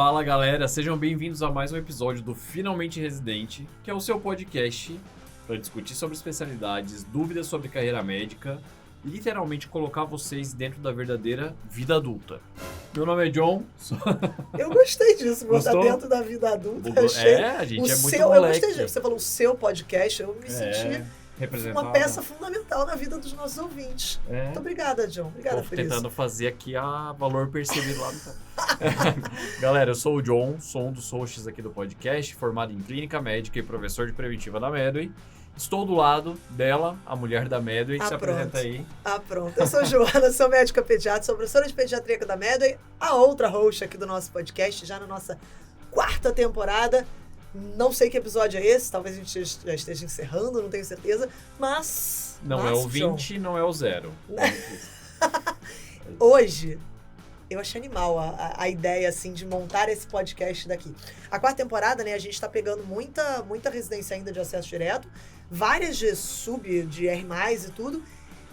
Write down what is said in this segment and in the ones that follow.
Fala galera, sejam bem-vindos a mais um episódio do Finalmente Residente, que é o seu podcast para discutir sobre especialidades, dúvidas sobre carreira médica e literalmente colocar vocês dentro da verdadeira vida adulta. Meu nome é John. Eu gostei disso, botar Gostou? dentro da vida adulta. Achei A gente é muito eu moleque. gostei disso. Você falou o seu podcast, eu me senti representado. uma peça fundamental na vida dos nossos ouvintes. Muito obrigada, John. Obrigada por tentando isso. fazer aqui a valor percebido lá no Galera, eu sou o John, sou um dos hosts aqui do podcast, formado em clínica médica e professor de preventiva da Medway. Estou do lado dela, a mulher da Medway, se apresenta aí. Pronto. Eu sou Joana, sou médica pediatra, sou professora de pediatria da Medway, a outra host aqui do nosso podcast, já na nossa 4ª temporada. Não sei que episódio é esse, talvez a gente já esteja encerrando, não tenho certeza, mas... Não é o 20, John, não é o 0. Hoje, eu achei animal a ideia, assim, de montar esse podcast daqui. A 4ª temporada, né, a gente tá pegando muita residência ainda de acesso direto, várias de R+, e tudo,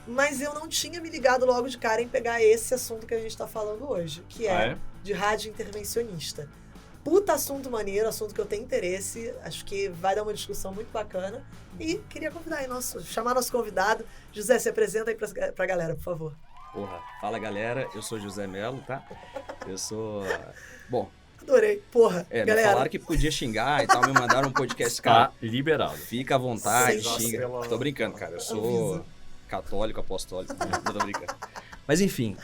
mas eu não tinha me ligado logo de cara em pegar esse assunto que a gente tá falando hoje, que é de rádio intervencionista. Puta assunto maneiro, assunto que eu tenho interesse, acho que vai dar uma discussão muito bacana. E queria convidar aí chamar nosso convidado. José, se apresenta aí pra galera, por favor. Porra, fala galera, eu sou José Melo, tá? Eu sou... Bom... Adorei, porra, galera. Me falaram que podia xingar e tal, me mandaram um podcast, cara. Liberado. Fica à vontade, xinga. Tô brincando, cara, eu sou católico, apostólico, não tô brincando. Mas enfim,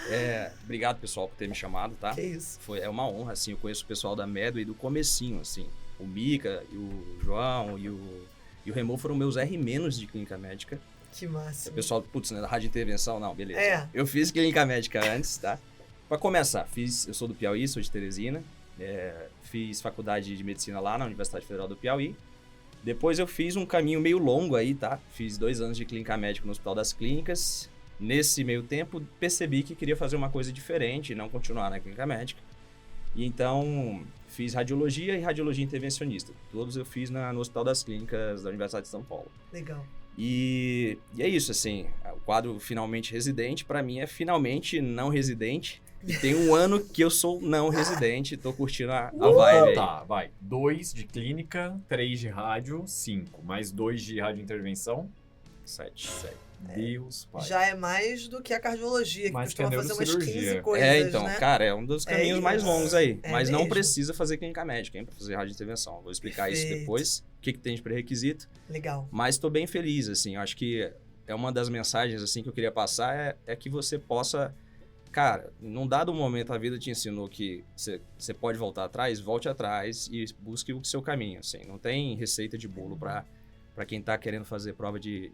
obrigado pessoal por ter me chamado, tá? Que isso. É uma honra, assim, eu conheço o pessoal da Medway do comecinho, assim. O Mica, e o João e o Remo foram meus R- de clínica médica. Que massa. O pessoal, né, da rádio intervenção, não, beleza. Eu fiz clínica médica antes, tá? Pra começar, eu sou do Piauí, sou de Teresina. Fiz faculdade de medicina lá na Universidade Federal do Piauí. Depois eu fiz um caminho meio longo aí, tá? Fiz 2 anos de clínica médica no Hospital das Clínicas. Nesse meio tempo, percebi que queria fazer uma coisa diferente e não continuar na clínica médica. E então, fiz radiologia e radiologia intervencionista. Todos eu fiz no Hospital das Clínicas da Universidade de São Paulo. Legal. E é isso, assim, o quadro Finalmente Residente, pra mim é finalmente não residente. E tem um ano que eu sou não residente, tô curtindo a vibe aí. Tá, vai. 2 de clínica, 3 de rádio, 5. Mais 2 de rádio intervenção, 7. Deus, pai. Já é mais do que a cardiologia, que mais costuma que fazer umas 15 coisas, então, né? cara, é um dos caminhos mais longos aí. Mas mesmo. não precisa fazer clínica médica, hein, pra fazer rádio intervenção. Vou explicar isso depois, o que tem de pré-requisito. Legal. Mas tô bem feliz, assim, eu acho que é uma das mensagens, assim, que eu queria passar, é que você possa... Cara, num dado momento a vida te ensinou que você pode voltar atrás, volte atrás e busque o seu caminho, assim. Não tem receita de bolo pra quem tá querendo fazer prova de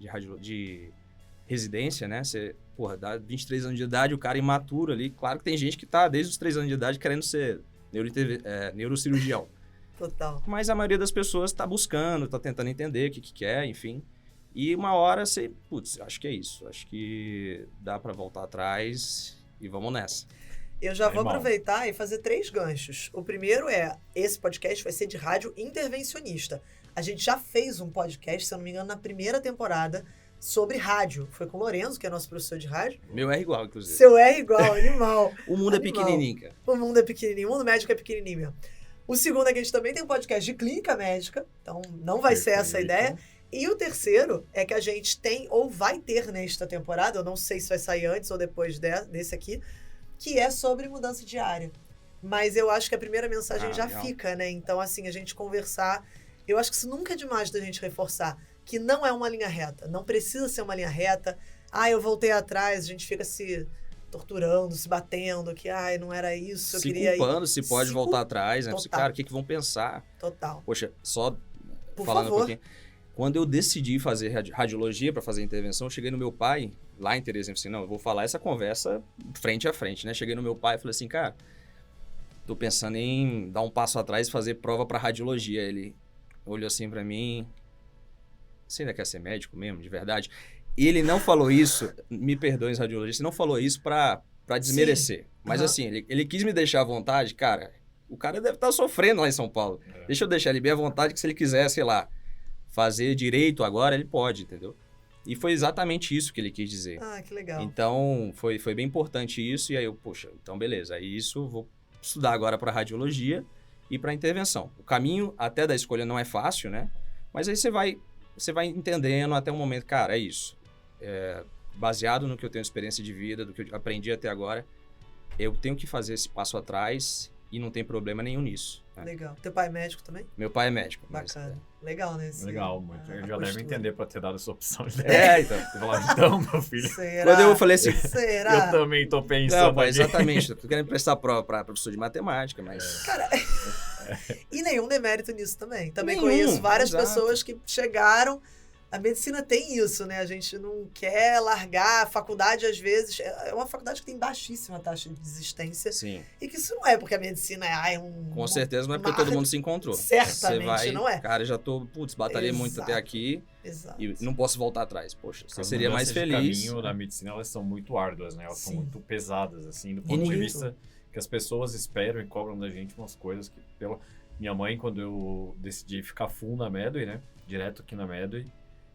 residência, né? Você, dá 23 anos de idade, o cara imaturo ali. Claro que tem gente que tá desde os 3 anos de idade querendo ser neurocirurgião. Total. Mas a maioria das pessoas tá buscando, tá tentando entender o que quer, enfim. E uma hora você, acho que é isso. Acho que dá pra voltar atrás e vamos nessa. Eu já vou aproveitar e fazer 3 ganchos. O primeiro esse podcast vai ser de rádio intervencionista. A gente já fez um podcast, se eu não me engano, na 1ª temporada, sobre rádio. Foi com o Lorenzo, que é nosso professor de rádio. Meu é igual, inclusive. Seu é igual, animal. O mundo é pequenininho, cara. O mundo é pequenininho, o mundo médico é pequenininho mesmo. O segundo é que a gente também tem um podcast de clínica médica, então não vai ser essa a ideia. E o terceiro é que a gente tem, ou vai ter nesta temporada, eu não sei se vai sair antes ou depois desse aqui, que é sobre mudança diária. Mas eu acho que a primeira mensagem já fica, né? Então, assim, a gente conversar... Eu acho que isso nunca é demais da gente reforçar, que não é uma linha reta. Não precisa ser uma linha reta. Eu voltei atrás, a gente fica se torturando, se batendo, que, não era isso, eu queria... Se culpando, se pode voltar atrás, né? Você, cara, o que vão pensar? Total. Poxa, só Por falando favor. um pouquinho... Quando eu decidi fazer radiologia para fazer intervenção, eu cheguei no meu pai, lá em Teresina, assim, não, eu vou falar essa conversa frente a frente, né? Cheguei no meu pai e falei assim, cara, tô pensando em dar um passo atrás e fazer prova para radiologia. Ele olhou assim para mim, você ainda quer ser médico mesmo, de verdade? E ele não falou isso, me perdoe, radiologista, não falou isso para desmerecer. Sim. Mas assim, ele quis me deixar à vontade, cara, o cara deve estar sofrendo lá em São Paulo. Deixa eu deixar ele bem à vontade, que se ele quiser, sei lá, fazer direito agora, ele pode, entendeu? E foi exatamente isso que ele quis dizer. Que legal. Então, foi bem importante isso. E aí eu, então beleza. Aí vou estudar agora para radiologia. ir para intervenção. O caminho até da escolha não é fácil, né? Mas aí você vai entendendo até o momento, cara, é isso. Baseado no que eu tenho experiência de vida, do que eu aprendi até agora, eu tenho que fazer esse passo atrás e não tem problema nenhum nisso. Né? Legal. Teu pai é médico também? Meu pai é médico. Bacana. Legal, né? Legal, muito. Ele já deve entender pra ter dado essa opção. Então. Você falou, então, meu filho. Será? Quando eu falei assim... Será? Eu também tô pensando Não, pai, aqui. exatamente. Eu tô querendo prestar prova para professor de matemática, mas... Cara, e nenhum demérito nisso também. Também Nenhum, conheço várias exato. pessoas que chegaram... A medicina tem isso, né? A gente não quer largar a faculdade, às vezes. É uma faculdade que tem baixíssima taxa de desistência. Sim. E que isso não é porque a medicina é Com certeza não é porque uma todo mundo se encontrou. Certamente Você vai, não é. Cara, já tô, batalhei muito Exato. até aqui Exato. e não posso voltar atrás. Poxa, você As seria mais mudanças de feliz. caminho da medicina, elas são muito árduas, né? Elas são Sim. muito pesadas, assim, do ponto de ninguém- vista que as pessoas esperam e cobram da gente umas coisas que... Minha mãe, quando eu decidi ficar full na Medway, né? Direto aqui na Medway,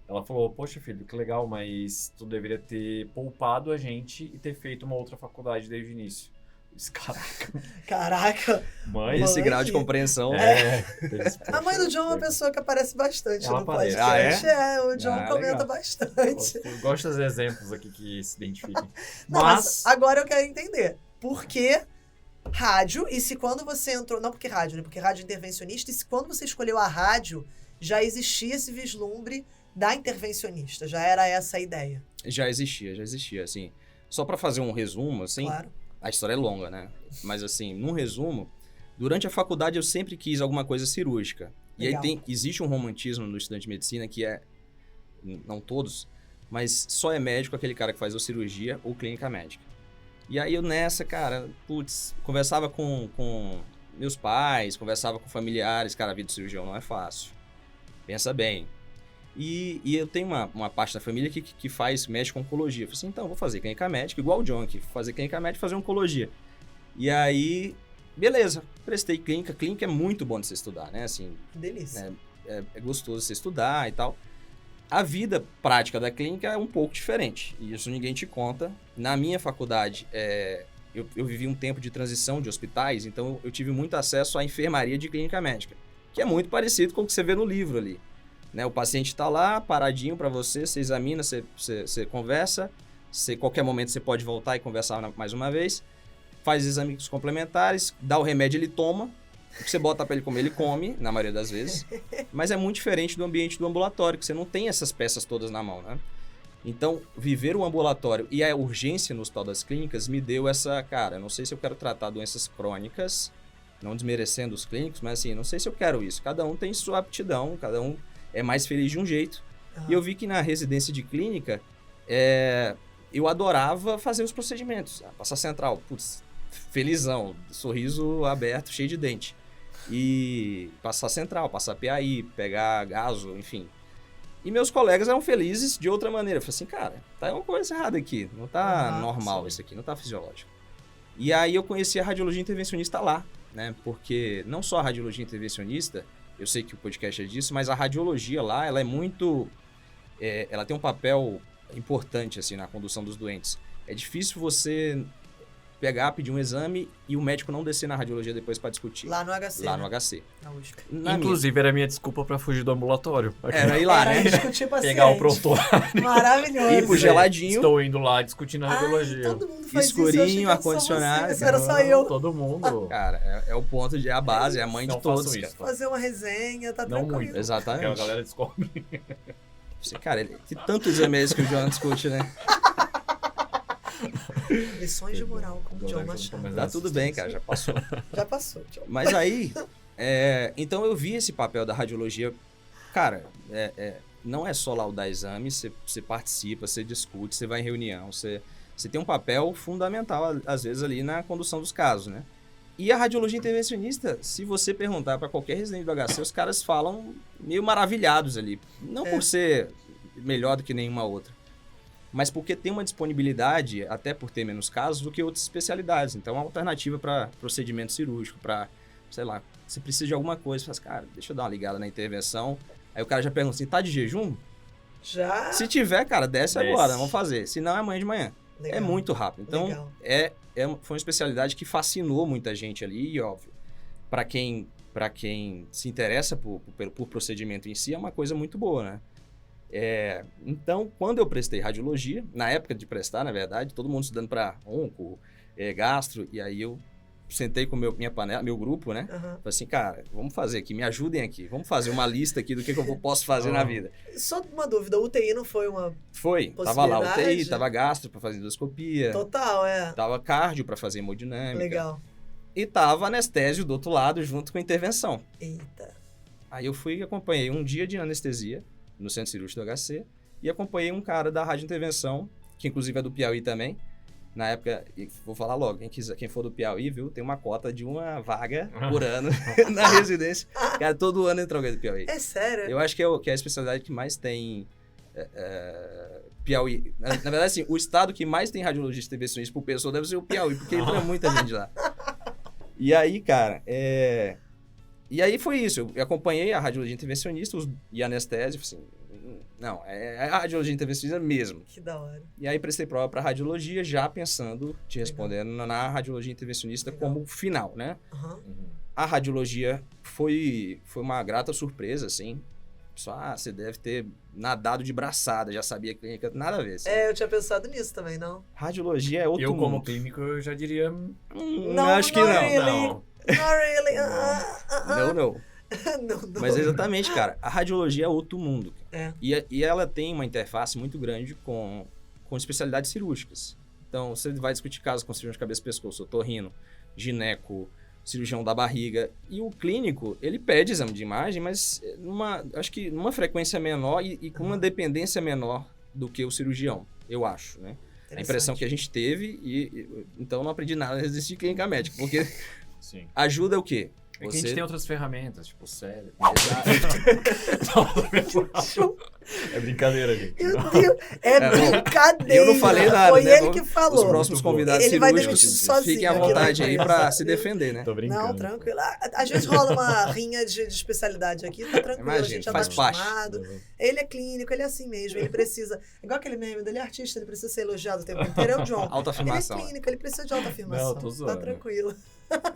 ela falou, poxa, filho, que legal, mas tu deveria ter poupado a gente e ter feito uma outra faculdade desde o início. Eu disse, Caraca. mãe... Esse Mãe. grau de compreensão. A mãe do John é uma pessoa que aparece bastante Ela no aparece. podcast. O John Ah, comenta legal. bastante. Eu gosto dos exemplos aqui que se identifiquem. Não, mas agora eu quero entender. Por que rádio? E se quando você entrou... Não porque rádio, né? Porque rádio é intervencionista. E se quando você escolheu a rádio, já existia esse vislumbre da intervencionista? Já era essa a ideia? Já existia, assim. Só para fazer um resumo, assim, Claro. a história é longa, né? Mas assim, num resumo, durante a faculdade eu sempre quis alguma coisa cirúrgica. E Legal. aí existe um romantismo no estudante de medicina que é, não todos, mas só é médico aquele cara que faz ou cirurgia ou clínica médica. E aí eu nessa, cara, conversava com meus pais, conversava com familiares, cara, a vida de cirurgião não é fácil. Pensa bem. E eu tenho uma parte da família que mexe com oncologia. Eu falei assim, então, eu vou fazer clínica médica, igual o John aqui, fazer clínica médica e fazer oncologia. E aí, beleza, prestei clínica. Clínica é muito bom de você estudar, né? Assim, Delícia. é gostoso você estudar e tal. A vida prática da clínica é um pouco diferente, e isso ninguém te conta. Na minha faculdade, eu vivi um tempo de transição de hospitais, então eu tive muito acesso à enfermaria de clínica médica, que é muito parecido com o que você vê no livro ali. Né? O paciente está lá, paradinho para você examina, você conversa, qualquer momento você pode voltar e conversar mais uma vez, faz exames complementares, dá o remédio, ele toma, o que você bota para ele comer, ele come, na maioria das vezes, mas é muito diferente do ambiente do ambulatório, que você não tem essas peças todas na mão, né? Então, viver o ambulatório e a urgência no Hospital das Clínicas me deu essa, cara, não sei se eu quero tratar doenças crônicas, não desmerecendo os clínicos, mas assim, não sei se eu quero isso. Cada um tem sua aptidão, cada um é mais feliz de um jeito. E eu vi que na residência de clínica, eu adorava fazer os procedimentos. Passar central, felizão, sorriso aberto, cheio de dente. E passar central, passar PAI, pegar gaso, enfim. E meus colegas eram felizes de outra maneira. Eu falei assim, cara, tá uma coisa errada aqui. Não tá normal isso aqui, não tá fisiológico. E aí eu conheci a radiologia intervencionista lá, né? Porque não só a radiologia intervencionista, eu sei que o podcast é disso, mas a radiologia lá, ela é muito... ela tem um papel importante, assim, na condução dos doentes. É difícil você pedir um exame e o médico não descer na radiologia depois para discutir. Lá no HC. Lá né? no HC. Na USP. Inclusive, era a minha desculpa pra fugir do ambulatório. Era ir lá, Era né? discutir paciente. Pegar o prontuário. Maravilhoso. Ir pro geladinho. Estou indo lá discutindo a radiologia. Todo mundo faz Escurinho, isso. Eu achei que era só ar-condicionado. você, isso era só eu. Todo mundo. Cara, é o ponto é a base, é a mãe Não de todos. façam Cara. isso. Fazer uma resenha, tá Não tranquilo. muito. Porque a Exatamente. galera descobre. Cara, que tanto exame é esse que o John discute, né? Lições de moral com o John Machado. Tá tudo bem, cara, já passou. Já passou, John. Mas aí, então eu vi esse papel da radiologia. Cara, não é só laudar exame, você participa, você discute, você vai em reunião, você tem um papel fundamental, às vezes, ali na condução dos casos, né? E a radiologia intervencionista, se você perguntar para qualquer residente do HC, os caras falam meio maravilhados ali. Não por ser melhor do que nenhuma outra, mas porque tem uma disponibilidade, até por ter menos casos, do que outras especialidades. Então, é uma alternativa para procedimento cirúrgico, para, sei lá, você precisa de alguma coisa, você faz, cara, deixa eu dar uma ligada na intervenção. Aí o cara já pergunta assim, tá de jejum? Já? Se tiver, cara, desce agora, vamos fazer. Se não, é amanhã de manhã. Legal. É muito rápido. Então, Legal. foi uma especialidade que fascinou muita gente ali, e óbvio, para quem para quem se interessa por procedimento em si, é uma coisa muito boa, né? Então, quando eu prestei radiologia, na época de prestar, na verdade, todo mundo estudando para onco, gastro, e aí eu sentei com meu grupo, né? Falei assim, cara, vamos fazer aqui, me ajudem aqui, vamos fazer uma lista aqui do que eu posso fazer na vida. Só uma dúvida, o UTI não foi uma tava lá UTI, tava gastro para fazer endoscopia. Total, Tava cardio para fazer hemodinâmica. Legal. E tava anestésio do outro lado, junto com a intervenção. Eita. Aí eu fui e acompanhei um dia de anestesia no Centro Cirúrgico do HC e acompanhei um cara da radiointervenção, que inclusive é do Piauí também. Na época, vou falar logo, quem for do Piauí, viu, tem uma cota de uma vaga por ano na residência. Cara, todo ano entra alguém do Piauí. É sério? Eu acho que é a especialidade que mais tem Piauí. Na verdade, assim, o estado que mais tem radiologista intervencionista por pessoa deve ser o Piauí, porque entra muita gente lá. E aí, cara, E aí foi isso, eu acompanhei a radiologia intervencionista e anestésio, assim, não, é a radiologia intervencionista mesmo. Que da hora. E aí prestei prova para radiologia, já pensando, te respondendo na radiologia intervencionista como final, né? A radiologia foi uma grata surpresa, assim. Só, você deve ter nadado de braçada, já sabia clínica, nada a ver. Assim. Eu tinha pensado nisso também, não? Radiologia é outro mundo. Eu, como clínico, eu já diria... acho que não. Really. Não. Not really. Não. Não. Mas exatamente, cara, a radiologia é outro mundo. É. E ela tem uma interface muito grande com especialidades cirúrgicas. Então, você vai discutir casos com cirurgião de cabeça e pescoço, otorrino, gineco, cirurgião da barriga. E o clínico, ele pede exame de imagem, mas acho que numa frequência menor e com uma dependência menor do que o cirurgião, eu acho, né? A impressão que a gente teve, então não aprendi nada a resistir clínica médica, porque Sim. ajuda o quê? É que a gente tem outras ferramentas, tipo o cérebro. É brincadeira, gente. Meu Deus, brincadeira. Eu não falei nada, Foi né? ele que falou. Os próximos convidados ele vai cirúrgicos, demitir sozinho. fiquem à vontade aí pra se defender, né? Tô brincando. Não, tranquilo. Às vezes rola uma rinha de especialidade aqui, tá tranquilo, Imagina, a gente já faz tá parte. acostumado. Ele é clínico, ele é assim mesmo, ele precisa... Igual aquele meme dele, é artista, ele precisa ser elogiado o tempo inteiro, é o John. Autoafirmação. Ele é clínico, ele precisa de autoafirmação. Não, tô zoando. Tá tranquilo.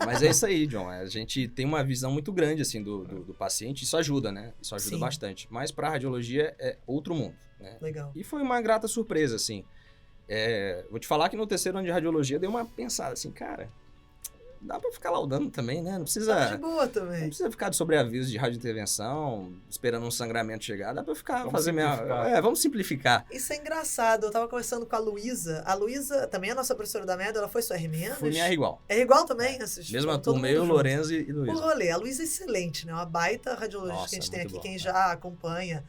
Mas é isso aí, John. A gente tem uma visão muito grande, assim, do paciente. Isso ajuda, né? Isso ajuda Sim. bastante. Mas pra radiologia é outro mundo, né? Legal. E foi uma grata surpresa, assim. Vou te falar que no terceiro ano de radiologia dei uma pensada, assim, cara... Dá pra ficar laudando também, né? Não precisa... Tá de boa Não também. precisa ficar de sobreaviso de radiointervenção, esperando um sangramento chegar. Dá pra ficar Vamos fazer simplificar. vamos simplificar. Isso é engraçado. Eu tava conversando com a Luísa. A Luísa, também é nossa professora da MED, ela foi sua R-? Foi minha igual. É igual também? Mesma todo turma, mundo eu, junto. Lorenzo e O Luiz. rolê. A Luísa é excelente, né? Uma baita radiologista Nossa, que a gente tem muito aqui. bom, Quem né? já acompanha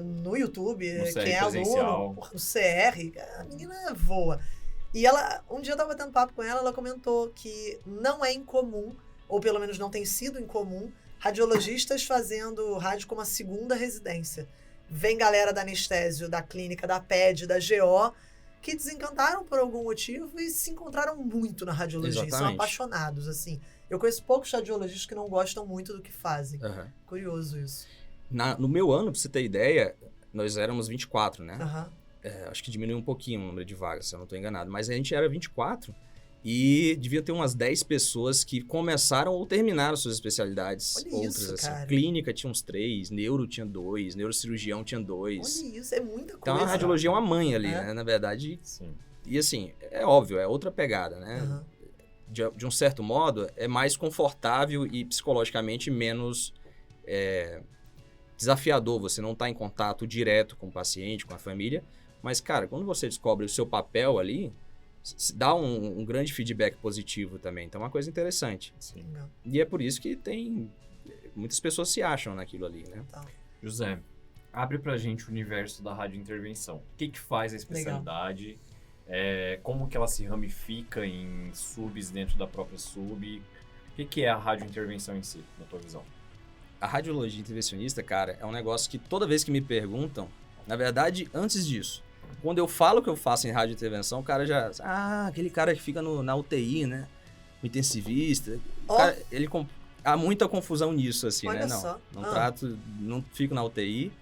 no YouTube, No CR quem é aluno, presencial. no CR, a menina voa. E ela, um dia eu tava batendo papo com ela comentou que não é incomum, ou pelo menos não tem sido incomum, radiologistas fazendo rádio como a segunda residência. Vem galera da anestésio, da clínica, da PED, da GO, que desencantaram por algum motivo e se encontraram muito na radiologia. São Exatamente. apaixonados, assim. Eu conheço poucos radiologistas que não gostam muito do que fazem. Aham. Curioso isso. No meu ano, pra você ter ideia, nós éramos 24, né? Aham. Acho que diminuiu um pouquinho o número de vagas, se eu não estou enganado. Mas a gente era 24 e devia ter umas 10 pessoas que começaram ou terminaram suas especialidades. Olha Outras, isso, assim. cara. Clínica tinha uns 3, neuro tinha 2, neurocirurgião tinha 2. Olha isso, é muita coisa. Então a radiologia é uma mãe ali, É. né? Na verdade. Sim. E assim, é óbvio, é outra pegada, né? Aham. De um certo modo, é mais confortável e psicologicamente menos desafiador. Você não está em contato direto com o paciente, com a família. Mas, cara, quando você descobre o seu papel ali, dá um grande feedback positivo também. Então é uma coisa interessante. Sim. Legal. E é por isso que muitas pessoas se acham naquilo ali, né? Tá. José, abre pra gente o universo da radiointervenção. O que faz a especialidade? Como que ela se ramifica em subs dentro da própria sub? O que é a radiointervenção em si, na tua visão? A radiologia intervencionista, cara, é um negócio que toda vez que me perguntam, na verdade, antes disso, quando eu falo que eu faço em radiointervenção, o cara já... aquele cara que fica na UTI, né? O intensivista. Ó. Cara, há muita confusão nisso, assim, Olha né? só. Não fico na UTI.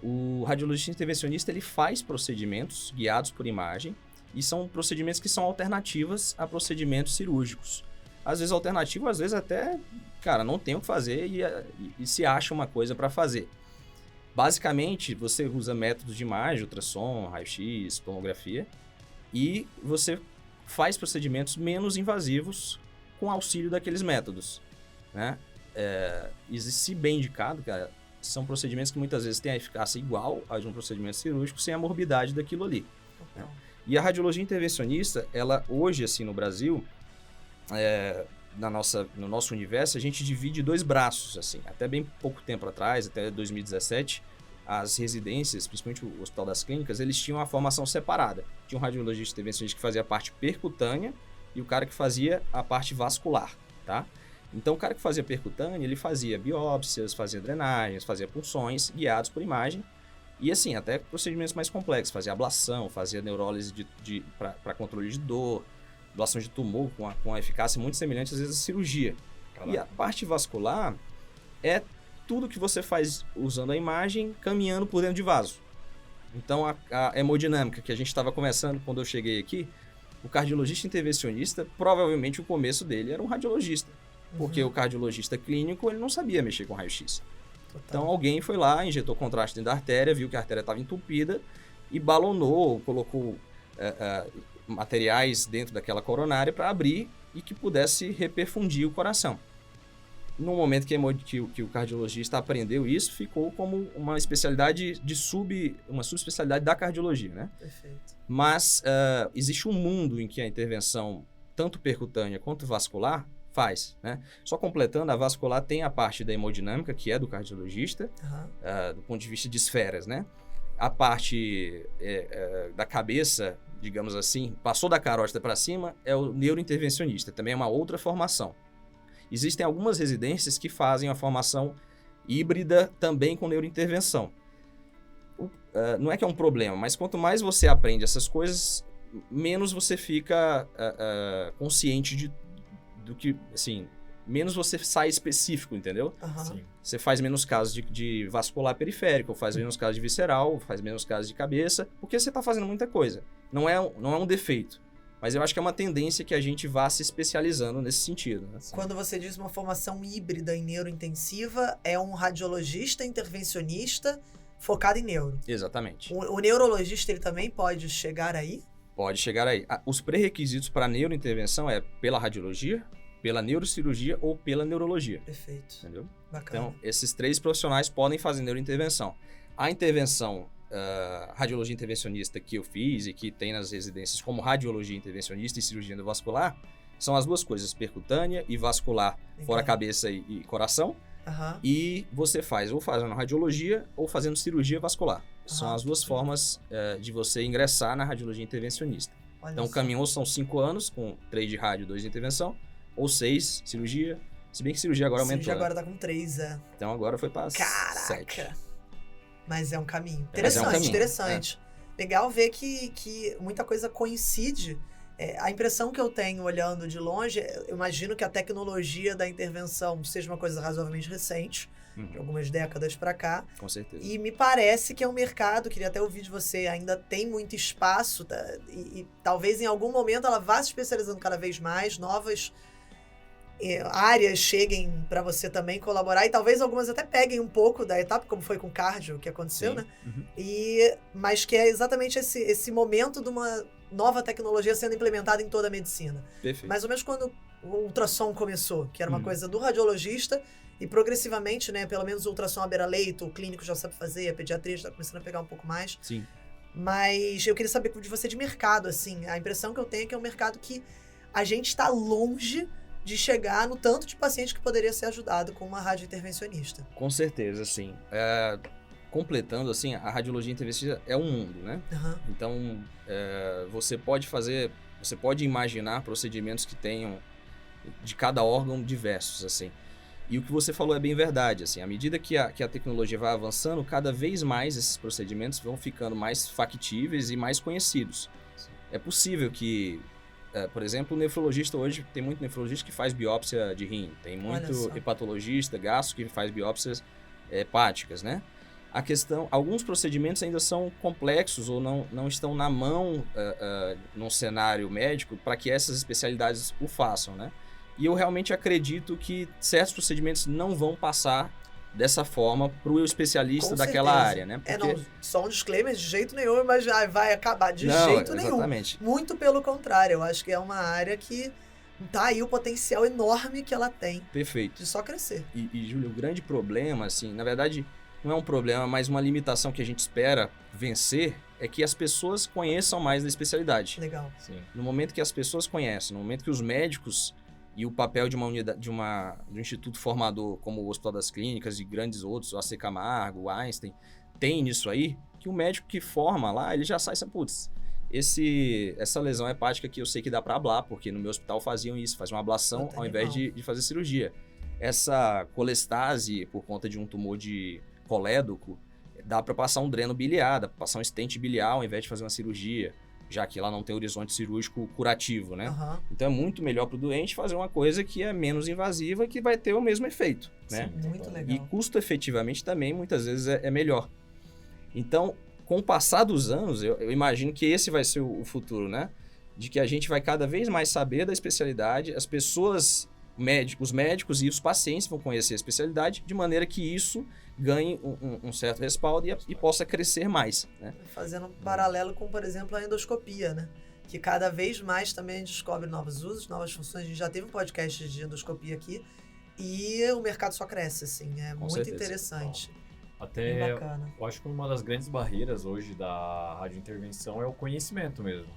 O radiologista intervencionista, ele faz procedimentos guiados por imagem e são procedimentos que são alternativas a procedimentos cirúrgicos. às vezes alternativo, às vezes até, cara, não tem o que fazer e se acha uma coisa para fazer. Basicamente, você usa métodos de imagem, ultrassom, raio-x, tomografia, e você faz procedimentos menos invasivos com auxílio daqueles métodos, né? Se bem indicado, cara, são procedimentos que muitas vezes têm a eficácia igual a de um procedimento cirúrgico sem a morbidade daquilo ali. Né? E a radiologia intervencionista, ela hoje, assim, no Brasil, no nosso universo, a gente divide 2 braços, assim. Até bem pouco tempo atrás, até 2017, as residências, principalmente o Hospital das Clínicas, eles tinham uma formação separada. Tinha um radiologista intervencionista que fazia a parte percutânea e o cara que fazia a parte vascular, tá? Então, o cara que fazia percutânea, ele fazia biópsias, fazia drenagens, fazia punções guiados por imagem e, assim, até procedimentos mais complexos. Fazia ablação, fazia neurólise para controle de dor, ablação de tumor com uma eficácia muito semelhante, às vezes, à cirurgia. Caraca. E a parte vascular é tudo que você faz usando a imagem, caminhando por dentro de vaso. Então, a hemodinâmica que a gente estava conversando quando eu cheguei aqui, o cardiologista intervencionista, provavelmente o começo dele era um radiologista. Porque o cardiologista clínico, ele não sabia mexer com raio-x. Então, alguém foi lá, injetou contraste dentro da artéria, viu que a artéria estava entupida e balonou, colocou materiais dentro daquela coronária para abrir e que pudesse reperfundir o coração. No momento que o cardiologista aprendeu isso, ficou como uma especialidade uma subespecialidade da cardiologia, né? Perfeito. Mas existe um mundo em que a intervenção, tanto percutânea quanto vascular, faz, né? Só completando, a vascular tem a parte da hemodinâmica, que é do cardiologista, do ponto de vista de esferas, né? A parte da cabeça, digamos assim, passou da carótida para cima, é o neurointervencionista, também é uma outra formação. Existem algumas residências que fazem a formação híbrida também com neurointervenção. Não é que é um problema, mas quanto mais você aprende essas coisas, menos você fica consciente do que, assim, menos você sai específico, entendeu? Sim. Você faz menos casos de vascular periférico, faz menos casos de visceral, faz menos casos de cabeça, porque você está fazendo muita coisa. Não é um defeito, mas eu acho que é uma tendência que a gente vá se especializando nesse sentido. Né? Quando você diz uma formação híbrida em neurointensiva, é um radiologista intervencionista focado em neuro. Exatamente. O neurologista, ele também pode chegar aí? Pode chegar aí. Os pré-requisitos para neurointervenção é pela radiologia, pela neurocirurgia ou pela neurologia. Perfeito. Entendeu? Bacana. Então, esses 3 profissionais podem fazer neurointervenção. A intervenção, radiologia intervencionista que eu fiz e que tem nas residências como radiologia intervencionista e cirurgia endovascular, são as 2 coisas, percutânea e vascular, fora cabeça e coração. E você faz ou fazendo radiologia ou fazendo cirurgia vascular. São as 2 formas de você ingressar na radiologia intervencionista. Olha então, o caminho ou são 5 anos, com 3 de rádio e 2 de intervenção, ou 6, cirurgia. Se bem que cirurgia agora aumentou. Cirurgia agora tá com 3, Então, agora foi para 7. Caraca! Mas é um caminho. Mas é um caminho. Interessante. Legal ver que muita coisa coincide. A impressão que eu tenho olhando de longe, eu imagino que a tecnologia da intervenção seja uma coisa razoavelmente recente, de algumas décadas para cá. Com certeza. E me parece que é um mercado, queria até ouvir de você, ainda tem muito espaço, e talvez em algum momento ela vá se especializando cada vez mais, novas áreas cheguem para você também colaborar, e talvez algumas até peguem um pouco da etapa, como foi com o cardio, que aconteceu, né? Mas que é exatamente esse momento de uma nova tecnologia sendo implementada em toda a medicina. Perfeito. Mais ou menos quando o ultrassom começou, que era uma coisa do radiologista, e progressivamente, né, pelo menos o ultrassom à beira-leito, o clínico já sabe fazer, a pediatria está começando a pegar um pouco mais. Sim. Mas eu queria saber de você de mercado, assim. A impressão que eu tenho é que é um mercado que a gente está longe de chegar no tanto de paciente que poderia ser ajudado com uma radiointervencionista. Com certeza, sim. Completando, assim, a radiologia intervencionista é um mundo, né? Então, você pode imaginar procedimentos que tenham de cada órgão diversos, assim. E o que você falou é bem verdade, assim, à medida que a tecnologia vai avançando, cada vez mais esses procedimentos vão ficando mais factíveis e mais conhecidos. Sim. É possível que, por exemplo, o nefrologista hoje, tem muito nefrologista que faz biópsia de rim, tem muito hepatologista, gastro, que faz biópsias hepáticas, né? A questão, alguns procedimentos ainda são complexos ou não estão na mão num cenário médico para que essas especialidades o façam, né? E eu realmente acredito que certos procedimentos não vão passar dessa forma para o especialista Com daquela certeza. área, né? Não, só um disclaimer, de jeito nenhum, mas vai acabar de Não, jeito nenhum. exatamente. Muito pelo contrário, eu acho que é uma área que tá aí o potencial enorme que ela tem Perfeito. de só crescer. E Júlio, o grande problema, assim, na verdade, não é um problema, mas uma limitação que a gente espera vencer é que as pessoas conheçam mais da especialidade. Legal. Sim. No momento que as pessoas conhecem, no momento que os médicos e o papel de uma unidade, de um instituto formador como o Hospital das Clínicas e grandes outros, o AC Camargo, o Einstein, tem nisso aí, que o médico que forma lá, ele já sai e putz, essa lesão hepática que eu sei que dá para ablar, porque no meu hospital faziam isso, faziam uma ablação ao invés de fazer cirurgia. Essa colestase por conta de um tumor de colédoco, dá para passar um dreno biliar, dá para passar um stent biliar ao invés de fazer uma cirurgia, já que lá não tem horizonte cirúrgico curativo, né? Uhum. Então é muito melhor para o doente fazer uma coisa que é menos invasiva e que vai ter o mesmo efeito, né? Sim, Muito então, legal. E custo efetivamente também muitas vezes é melhor. Então, com o passar dos anos, eu imagino que esse vai ser o futuro, né? De que a gente vai cada vez mais saber da especialidade, as pessoas, os médicos e os pacientes vão conhecer a especialidade, de maneira que isso ganhe um certo respaldo e possa crescer mais, né? Fazendo um paralelo com, por exemplo, a endoscopia, né? Que cada vez mais também a gente descobre novos usos, novas funções. A gente já teve um podcast de endoscopia aqui e o mercado só cresce, assim. É Com muito certeza. interessante. Até Bem bacana. eu acho que uma das grandes barreiras hoje da radiointervenção é o conhecimento mesmo.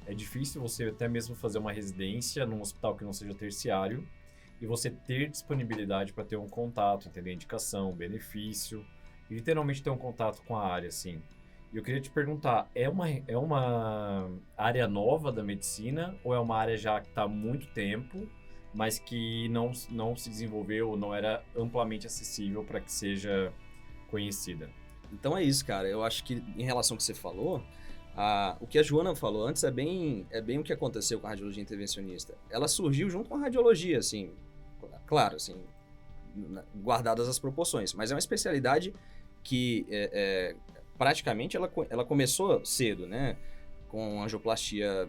É difícil você até mesmo fazer uma residência num hospital que não seja terciário e você ter disponibilidade para ter um contato, entender indicação, benefício, e literalmente ter um contato com a área, assim. E eu queria te perguntar, é uma área nova da medicina ou é uma área já que está há muito tempo, mas que não se desenvolveu, não era amplamente acessível para que seja conhecida? Então é isso, cara. Eu acho que em relação ao que você falou, o que a Joana falou antes é bem o que aconteceu com a radiologia intervencionista. Ela surgiu junto com a radiologia, assim, claro, assim, guardadas as proporções, mas é uma especialidade que praticamente ela começou cedo, né? Com angioplastia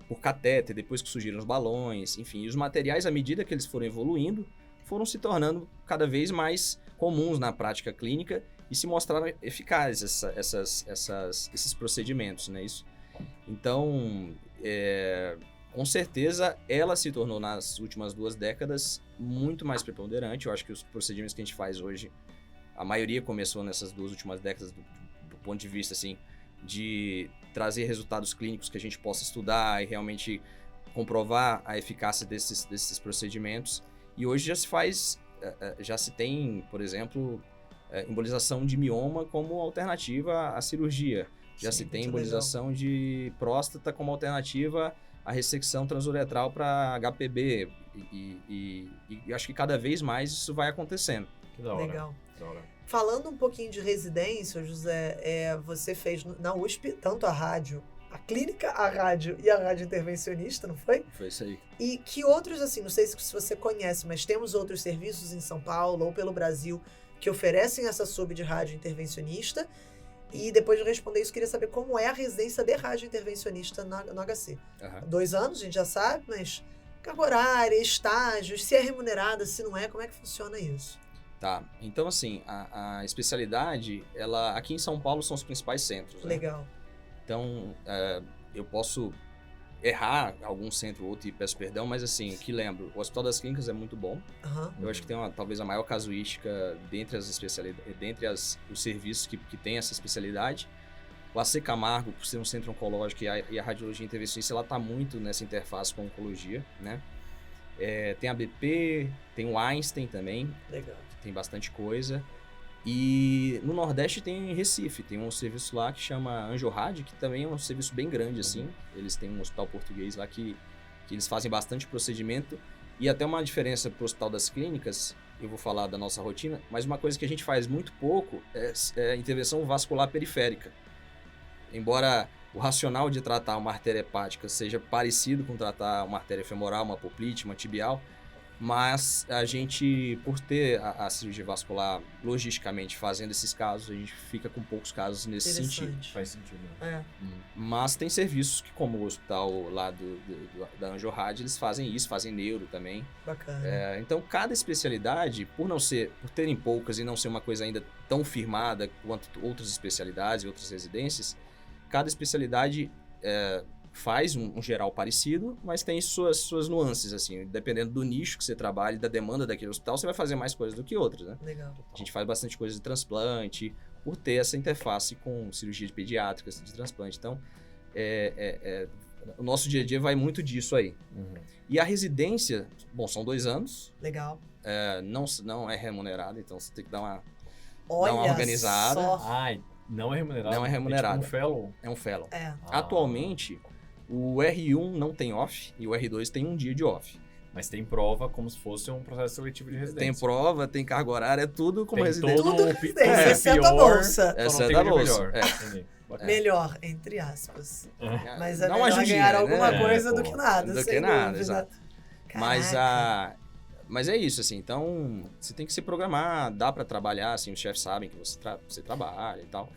por catéter, depois que surgiram os balões, enfim, e os materiais, à medida que eles foram evoluindo, foram se tornando cada vez mais comuns na prática clínica e se mostraram eficazes esses procedimentos, né? Isso. Então, com certeza, ela se tornou nas últimas 2 décadas muito mais preponderante. Eu acho que os procedimentos que a gente faz hoje, a maioria começou nessas 2 últimas décadas do ponto de vista, assim, de trazer resultados clínicos que a gente possa estudar e realmente comprovar a eficácia desses procedimentos. E hoje já se tem, por exemplo, embolização de mioma como alternativa à cirurgia. Já se tem embolização de próstata como alternativa à ressecção transuretral para HPB. E acho que cada vez mais isso vai acontecendo. Que da hora. Legal. Da hora. Falando um pouquinho de residência, José, você fez na USP tanto a rádio, a clínica, a rádio e a rádio intervencionista, não foi? Foi isso aí. E que outros, assim, não sei se você conhece, mas temos outros serviços em São Paulo ou pelo Brasil que oferecem essa sub de rádio intervencionista. E depois de responder isso, queria saber como é a residência de rádio intervencionista no HC. Uhum. 2 anos, a gente já sabe, mas carga horária, estágios, se é remunerada, se não é, como é que funciona isso? Tá, então assim, a especialidade, ela aqui em São Paulo são os principais centros, né? Legal. Então, eu posso errar algum centro ou outro e peço perdão, mas assim, que lembro, o Hospital das Clínicas é muito bom. Uhum. Eu acho que tem talvez a maior casuística dentre as especialidades, dentre os serviços que tem essa especialidade. O AC Camargo, por ser um centro oncológico e a radiologia intervencionista, ela está muito nessa interface com a oncologia, né? Tem a BP, tem o Einstein também, Legal. que tem bastante coisa. E no Nordeste tem em Recife, tem um serviço lá que chama AngioRad, que também é um serviço bem grande, assim. Eles têm um hospital português lá que eles fazem bastante procedimento. E até uma diferença para o Hospital das Clínicas, eu vou falar da nossa rotina, mas uma coisa que a gente faz muito pouco é intervenção vascular periférica. Embora o racional de tratar uma artéria hepática seja parecido com tratar uma artéria femoral, uma poplite, uma tibial, Mas a gente, por ter a cirurgia vascular logisticamente fazendo esses casos, a gente fica com poucos casos nesse sentido. Interessante. Faz sentido, né? Mas tem serviços que, como o hospital lá da Anjo-Rad, eles fazem isso, fazem neuro também. Bacana. Então, cada especialidade, por terem poucas e não ser uma coisa ainda tão firmada quanto outras especialidades e outras residências, cada especialidade faz um geral parecido, mas tem suas nuances, assim. Dependendo do nicho que você trabalha e da demanda daquele hospital, você vai fazer mais coisas do que outros, né? Legal. A gente faz bastante coisa de transplante, por ter essa interface com cirurgia de pediátrica, de transplante. Então, o nosso dia a dia vai muito disso aí. E a residência, bom, são 2 anos. Legal. Não é remunerada, então você tem que dar uma Olha organizada. só. Ai, não é remunerado? Não é remunerado. É tipo um fellow? É um fellow. Ah. Atualmente, o R1 não tem off e o R2 tem um dia de off. Mas tem prova como se fosse um processo seletivo de residência. Tem prova, tem carga horária, é tudo como tem residente. Tudo é exceto a bolsa. Essa é da bolsa. Entendi. Melhor, entre aspas. Mas é Dá melhor uma ajudinha, ganhar alguma né? coisa do Pô, que nada, do sem que nada, dúvida. exato. Caraca. Mas é isso, assim. Então, você tem que se programar, dá pra trabalhar, assim, os chefes sabem que você trabalha e tal.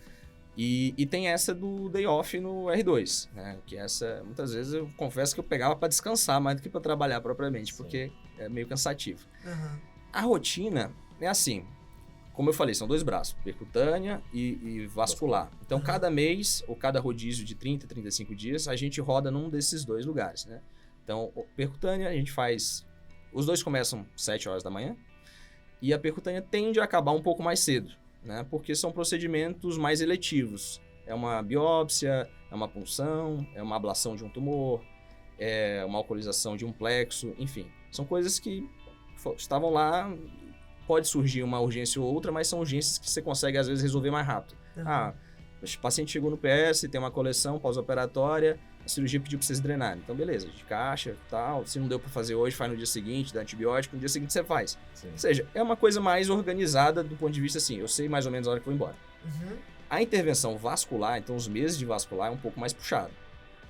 E tem essa do day off no R2, né? Que essa, muitas vezes, eu confesso que eu pegava pra descansar mais do que pra trabalhar propriamente, porque é meio cansativo. Uhum. A rotina é assim, como eu falei, são 2 braços, percutânea e vascular. Então, cada mês, ou cada rodízio de 30, 35 dias, a gente roda num desses 2 lugares, né? Então, percutânea, a gente faz... Os 2 começam 7 horas da manhã, e a percutânea tende a acabar um pouco mais cedo, né? Porque são procedimentos mais eletivos. É uma biópsia, é uma punção, é uma ablação de um tumor, é uma alcoolização de um plexo, enfim. São coisas que estavam lá, pode surgir uma urgência ou outra, mas são urgências que você consegue, às vezes, resolver mais rápido. Uhum. O paciente chegou no PS, tem uma coleção pós-operatória, a cirurgia pediu pra vocês drenarem. Então, beleza, de caixa, tal. Se não deu pra fazer hoje, faz no dia seguinte, dá antibiótico, no dia seguinte você faz. Sim. Ou seja, é uma coisa mais organizada do ponto de vista assim, eu sei mais ou menos a hora que vou embora. Uhum. A intervenção vascular, então os meses de vascular é um pouco mais puxado.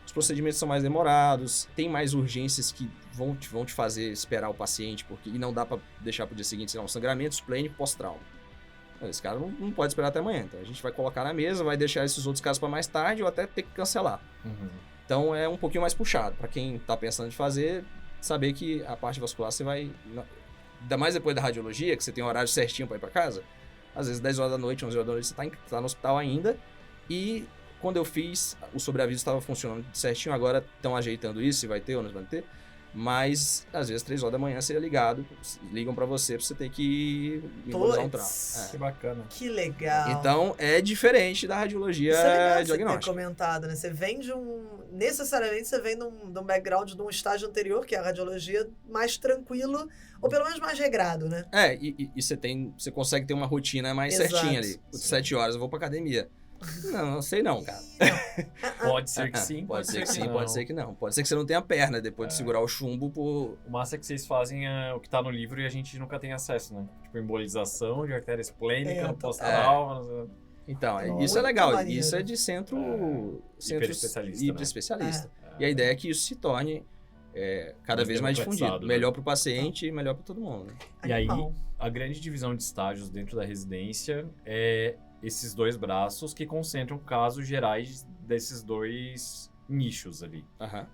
Os procedimentos são mais demorados, tem mais urgências que vão te fazer esperar o paciente, e não dá pra deixar pro dia seguinte, sei lá, um sangramento esplênico pós-trauma. Esse cara não pode esperar até amanhã, então a gente vai colocar na mesa, vai deixar esses outros casos para mais tarde ou até ter que cancelar. Então é um pouquinho mais puxado. Para quem tá pensando em fazer, saber que a parte vascular você vai... Ainda mais depois da radiologia, que você tem um horário certinho para ir para casa. Às vezes 10 horas da noite, 11 horas da noite, você tá no hospital ainda. E quando eu fiz, o sobreaviso estava funcionando certinho. Agora estão ajeitando isso, se vai ter ou não vai ter. Mas, às vezes, 3 horas da manhã, você é ligado, ligam pra você ter que imobilizar um trauma. Que bacana. Que legal. Então, é diferente da radiologia Isso é legal diagnóstica. você ter comentado, né? Você vem necessariamente você vem de um background, de um estágio anterior, que é a radiologia, mais tranquilo, ou pelo menos mais regrado, né? E você consegue ter uma rotina mais Exato. certinha ali. 7 horas eu vou pra academia. Não sei não, cara. Pode ser que sim, Pode ser que sim, não. pode ser que não. Pode ser que você não tenha perna depois de segurar o chumbo por... O massa é que vocês fazem o que tá no livro e a gente nunca tem acesso, né? Tipo, embolização de artéria esplênica no pós-trauma. Então, Muito isso é legal. maneiro. Isso é de centro Hiperespecialista, hiperespecialista. né? E a ideia é que isso se torne cada vez mais difundido. democratizado, né? Melhor para o paciente e melhor para todo mundo. Né? E aí, Animal. a grande divisão de estágios dentro da residência é esses 2 braços que concentram casos gerais desses 2 nichos ali.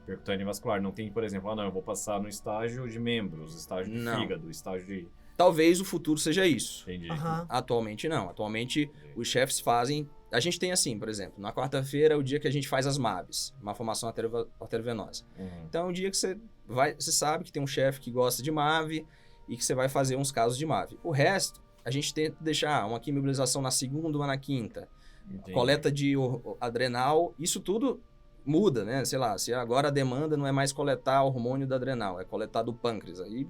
Percutânea e vascular. Não tem, por exemplo, eu vou passar no estágio de membros, estágio de fígado, estágio de... Talvez o futuro seja isso. Entendi. Atualmente não. Atualmente os chefes fazem... A gente tem assim, por exemplo, na quarta-feira é o dia que a gente faz as MAVs, malformação arteriovenosa. Então é um dia que você sabe que tem um chefe que gosta de MAV e que você vai fazer uns casos de MAV. O resto, a gente tenta deixar uma quimiobilização na segunda ou na quinta. Entendi. Coleta de adrenal, isso tudo muda, né? Sei lá, se agora a demanda não é mais coletar hormônio da adrenal, é coletar do pâncreas. Aí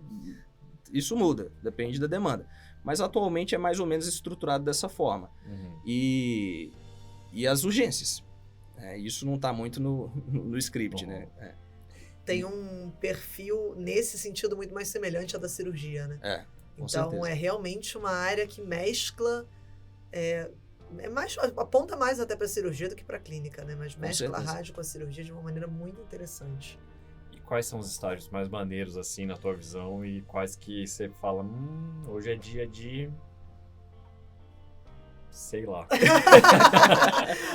isso muda, depende da demanda. Mas atualmente é mais ou menos estruturado dessa forma. E as urgências. Isso não está muito no script, né? Tem um perfil, nesse sentido, muito mais semelhante ao da cirurgia, né? Com então, certeza. é realmente uma área que mescla... aponta mais até para a cirurgia do que para a clínica, né? Mas mescla a certeza. rádio com a cirurgia de uma maneira muito interessante. quais são os estágios mais maneiros, assim, na tua visão, e quais que você fala, hoje é dia de... sei lá.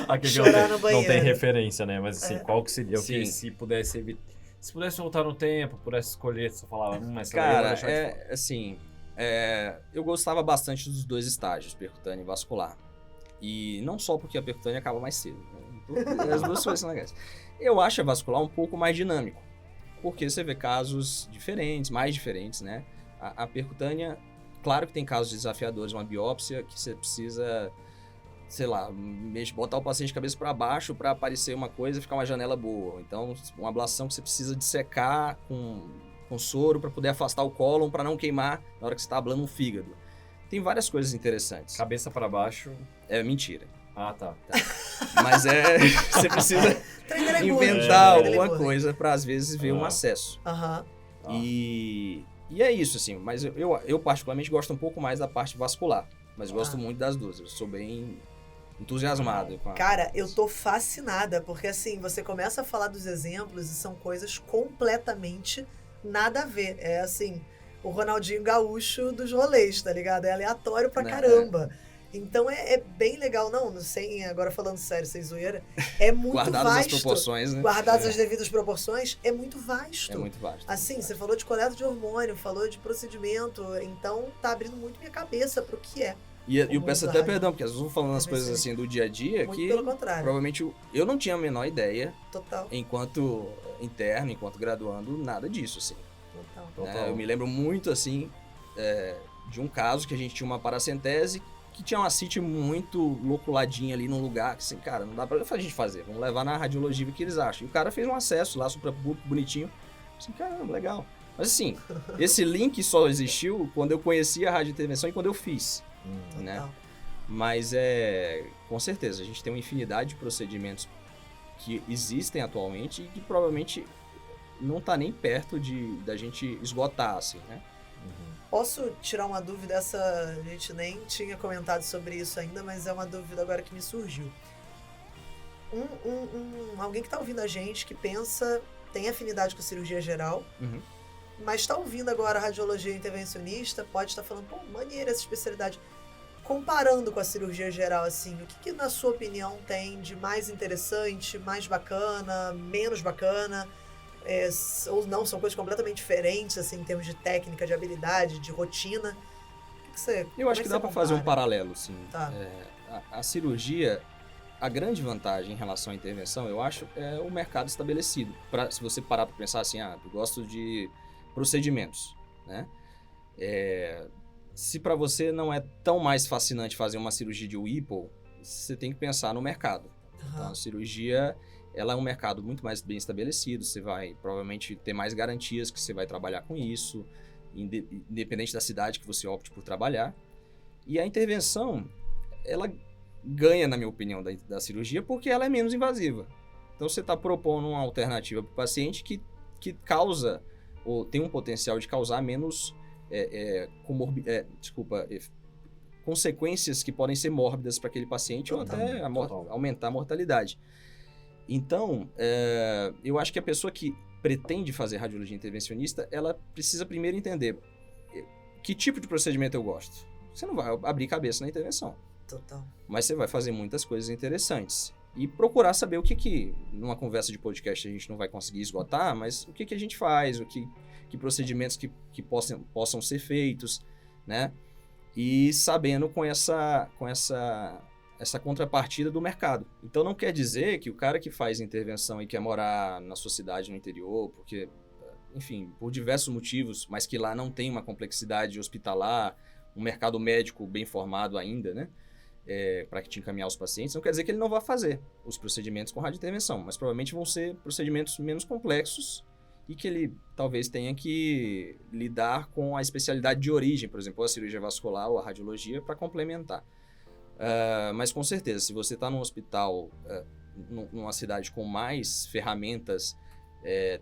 Aqui que Chorar no não banheiro. tem referência, né? Mas assim, qual que seria o Sim. que se pudesse voltar no tempo, pudesse escolher, você falava, essa daí eu vou Cara, deixar de fora. assim, eu gostava bastante dos dois estágios, percutânea e vascular. E não só porque a percutânea acaba mais cedo, né? As duas coisas são legais. Eu acho a vascular um pouco mais dinâmico, porque você vê casos diferentes, mais diferentes, né? A percutânea, claro que tem casos desafiadores, uma biópsia que você precisa, sei lá, botar o paciente de cabeça para baixo para aparecer uma coisa e ficar uma janela boa. Então, uma ablação que você precisa dissecar com soro para poder afastar o cólon, para não queimar na hora que você está ablando um fígado. Tem várias coisas interessantes. Cabeça para baixo. É mentira. Ah, tá. Mas você precisa inventar alguma coisa para às vezes ver um acesso. Aham. E é isso, assim. Mas eu particularmente gosto um pouco mais da parte vascular. Mas gosto muito das duas. Eu sou bem entusiasmado com a... Cara, eu tô fascinada, porque assim, você começa a falar dos exemplos e são coisas completamente nada a ver. É assim, o Ronaldinho Gaúcho dos rolês, tá ligado? É aleatório pra caramba. Então é bem legal, não sei, agora falando sério, sem zoeira, é muito Guardadas vasto. as proporções, né? Guardadas as devidas proporções, é muito vasto. É muito vasto. Assim, você falou de coleta de hormônio, falou de procedimento, então tá abrindo muito minha cabeça pro que é. E eu peço até perdão, porque às vezes eu vou falando as coisas assim do dia a dia, muito que pelo contrário. provavelmente eu não tinha a menor ideia, Total. enquanto interno, enquanto graduando, nada disso, assim. Total. Eu me lembro muito, assim, de um caso que a gente tinha uma paracentese que tinha uma CIT muito loculadinha ali num lugar que, assim, cara, não dá pra gente fazer. Vamos levar na radiologia o que eles acham. E o cara fez um acesso lá, suprapúbico, bonitinho. Assim, caramba, legal. Mas, assim, esse link só existiu quando eu conheci a radiointervenção e quando eu fiz, né? Mas, com certeza, a gente tem uma infinidade de procedimentos que existem atualmente e que provavelmente não tá nem perto da gente esgotar, assim, né? Posso tirar uma dúvida? A gente nem tinha comentado sobre isso ainda, mas é uma dúvida agora que me surgiu. Alguém que está ouvindo a gente, que pensa, tem afinidade com cirurgia geral, mas está ouvindo agora a radiologia intervencionista, pode estar falando, pô, maneira essa especialidade. Comparando com a cirurgia geral, assim, o que na sua opinião tem de mais interessante, mais bacana, menos bacana? Ou não, são coisas completamente diferentes, assim, em termos de técnica, de habilidade, de rotina. O que você... Eu acho que dá para fazer um paralelo, sim. Tá. A cirurgia, a grande vantagem em relação à intervenção, eu acho, é o mercado estabelecido. Se você parar para pensar assim, eu gosto de procedimentos, né? Se para você não é tão mais fascinante fazer uma cirurgia de Whipple, você tem que pensar no mercado. Então, a cirurgia... ela é um mercado muito mais bem estabelecido, você vai provavelmente ter mais garantias que você vai trabalhar com isso, independente da cidade que você opte por trabalhar. E a intervenção, ela ganha, na minha opinião, da cirurgia porque ela é menos invasiva. Então você está propondo uma alternativa para o paciente que causa, ou tem um potencial de causar menos consequências que podem ser mórbidas para aquele paciente ou até aumentar a mortalidade. Então, eu acho que a pessoa que pretende fazer radiologia intervencionista, ela precisa primeiro entender que tipo de procedimento eu gosto. Você não vai abrir cabeça na intervenção. Total. Mas você vai fazer muitas coisas interessantes. E procurar saber o que numa conversa de podcast a gente não vai conseguir esgotar, mas o que a gente faz, que procedimentos que possam ser feitos, né? E sabendo com essa contrapartida do mercado. Então não quer dizer que o cara que faz intervenção e quer morar na sua cidade no interior, porque, enfim, por diversos motivos, mas que lá não tem uma complexidade hospitalar, um mercado médico bem formado ainda, né? Para te encaminhar os pacientes, não quer dizer que ele não vá fazer os procedimentos com radiointervenção, mas provavelmente vão ser procedimentos menos complexos e que ele talvez tenha que lidar com a especialidade de origem, por exemplo, a cirurgia vascular ou a radiologia, para complementar. Mas com certeza, se você está num hospital, numa cidade com mais ferramentas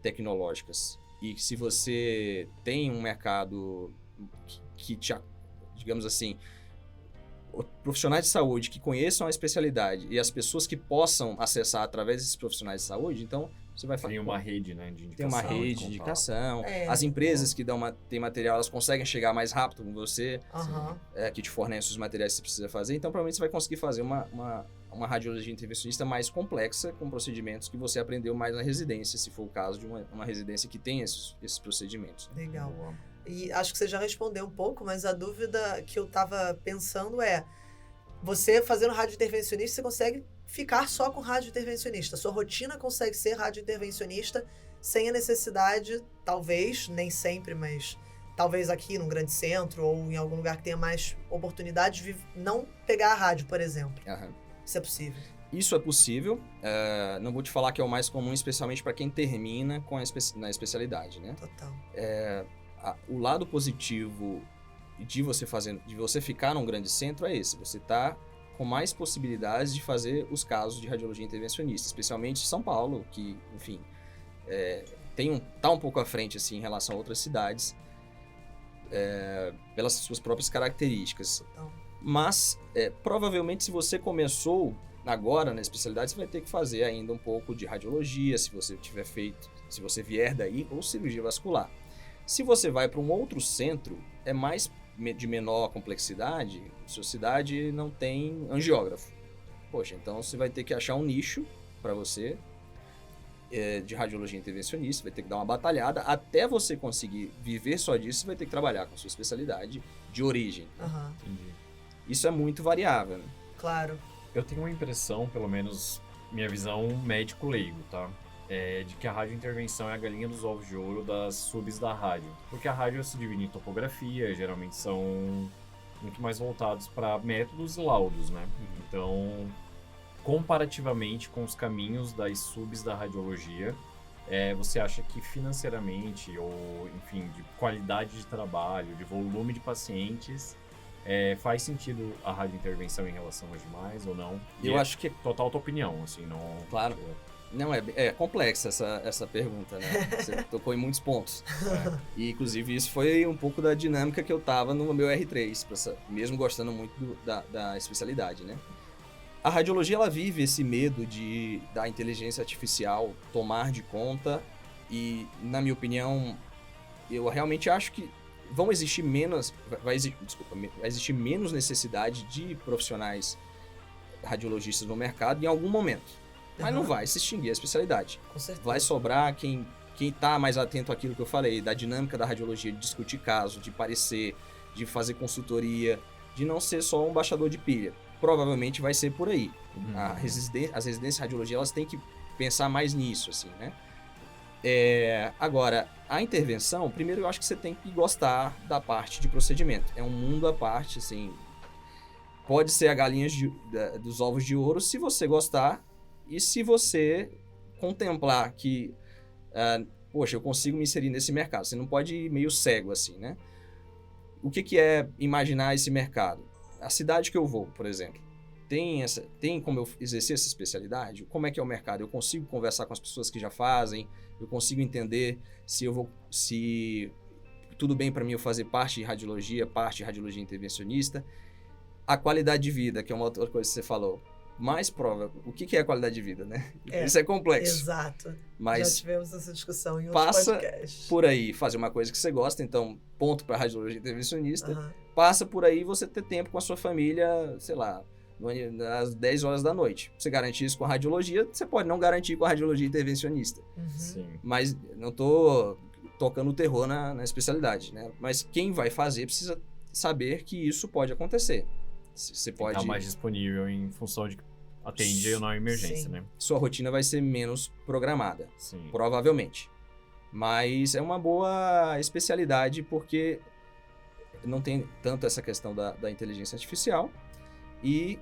tecnológicas e se você tem um mercado que te, digamos assim, profissionais de saúde que conheçam a especialidade e as pessoas que possam acessar através desses profissionais de saúde, então você vai fazer... Tem uma rede, né, de indicação. Tem uma rede de indicação. As empresas que têm material, elas conseguem chegar mais rápido com você, que te fornecem os materiais que você precisa fazer. Então, provavelmente você vai conseguir fazer uma radiologia intervencionista mais complexa, com procedimentos que você aprendeu mais na residência, se for o caso de uma residência que tem esses procedimentos. Legal. E acho que você já respondeu um pouco, mas a dúvida que eu estava pensando é, você fazendo radiointervencionista, você consegue ficar só com radiointervencionista. Sua rotina consegue ser radiointervencionista sem a necessidade, talvez, nem sempre, mas talvez aqui num grande centro ou em algum lugar que tenha mais oportunidade de não pegar a rádio, por exemplo. Isso é possível? Isso é possível. Não vou te falar que é o mais comum, especialmente para quem termina na especialidade, né? Total. O lado positivo de você ficar num grande centro é esse. Você tá com mais possibilidades de fazer os casos de radiologia intervencionista, especialmente São Paulo, que, enfim, tá um pouco à frente assim, em relação a outras cidades, pelas suas próprias características. Mas, provavelmente, se você começou agora na especialidade, você vai ter que fazer ainda um pouco de radiologia, se você vier daí, ou cirurgia vascular. Se você vai para um outro centro, é mais de menor complexidade, sua cidade não tem angiógrafo. Poxa, então você vai ter que achar um nicho para você de radiologia intervencionista, vai ter que dar uma batalhada, até você conseguir viver só disso, você vai ter que trabalhar com sua especialidade de origem. Entendi. Isso é muito variável, né? Claro. Eu tenho uma impressão, pelo menos minha visão médico leigo, tá? De que a radiointervenção é a galinha dos ovos de ouro das subs da rádio. Porque a rádio se divide em topografia, geralmente são muito mais voltados para métodos e laudos, né? Então, comparativamente com os caminhos das subs da radiologia, você acha que financeiramente ou, enfim, de qualidade de trabalho, de volume de pacientes, faz sentido a radiointervenção em relação às demais ou não? Eu acho que... Total tua opinião, assim, não... Claro. Não, é complexa essa pergunta, né? Você tocou em muitos pontos. E, inclusive, isso foi um pouco da dinâmica que eu tava no meu R3, mesmo gostando muito da especialidade, né? A radiologia, ela vive esse medo da inteligência artificial tomar de conta e, na minha opinião, eu realmente acho que vai existir menos necessidade de profissionais radiologistas no mercado em algum momento. Mas não vai se extinguir a especialidade. Com certeza. Vai sobrar quem tá mais atento àquilo que eu falei, da dinâmica da radiologia, de discutir caso, de parecer, de fazer consultoria, de não ser só um baixador de pilha. Provavelmente vai ser por aí. As residências de radiologia, elas têm que pensar mais nisso, assim, né? Agora, a intervenção, primeiro eu acho que você tem que gostar da parte de procedimento. É um mundo à parte, assim. Pode ser a galinha dos ovos de ouro se você gostar. E se você contemplar que, poxa, eu consigo me inserir nesse mercado, você não pode ir meio cego assim, né? O que é imaginar esse mercado? A cidade que eu vou, por exemplo, tem como eu exercer essa especialidade? Como é que é o mercado? Eu consigo conversar com as pessoas que já fazem? Eu consigo entender se tudo bem para mim eu fazer parte de radiologia intervencionista? A qualidade de vida, que é uma outra coisa que você falou. Mais prova. O que é a qualidade de vida, né? Isso é complexo. Exato. Mas já tivemos essa discussão em outros podcasts. Passa por aí, fazer uma coisa que você gosta, então, ponto para radiologia intervencionista. Passa por aí você ter tempo com a sua família, sei lá, às 10 horas da noite. Você garante isso com a radiologia, você pode não garantir com a radiologia intervencionista. Sim. Mas não tô tocando o terror na especialidade, né? Mas quem vai fazer precisa saber que isso pode acontecer. Você pode estar mais disponível em função de que atende ou não a emergência, Sim. né? Sua rotina vai ser menos programada, Sim. provavelmente. Mas é uma boa especialidade porque não tem tanto essa questão da inteligência artificial e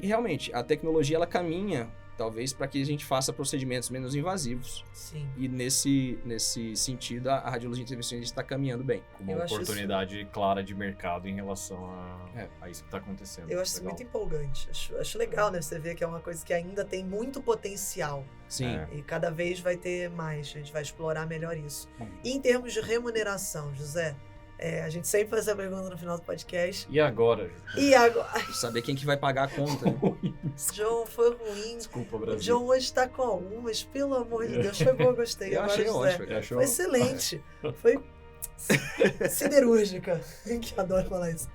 realmente a tecnologia ela caminha talvez para que a gente faça procedimentos menos invasivos. Sim. E nesse sentido, a radiologia intervencionista está caminhando bem. Como uma oportunidade clara de mercado em relação a isso que está acontecendo. Eu acho isso muito empolgante. Acho legal, né? Você vê que é uma coisa que ainda tem muito potencial. Sim. E cada vez vai ter mais. A gente vai explorar melhor isso. E em termos de remuneração, José, A gente sempre faz essa pergunta no final do podcast. E agora? E agora? Saber quem que vai pagar a conta, né? John, foi ruim. Desculpa, O Brasil. John hoje tá com algumas, pelo amor de Deus. Foi bom, eu gostei. Eu Agora, achei José, ótimo. Achou? Foi excelente. Foi siderúrgica. Que adoro falar isso.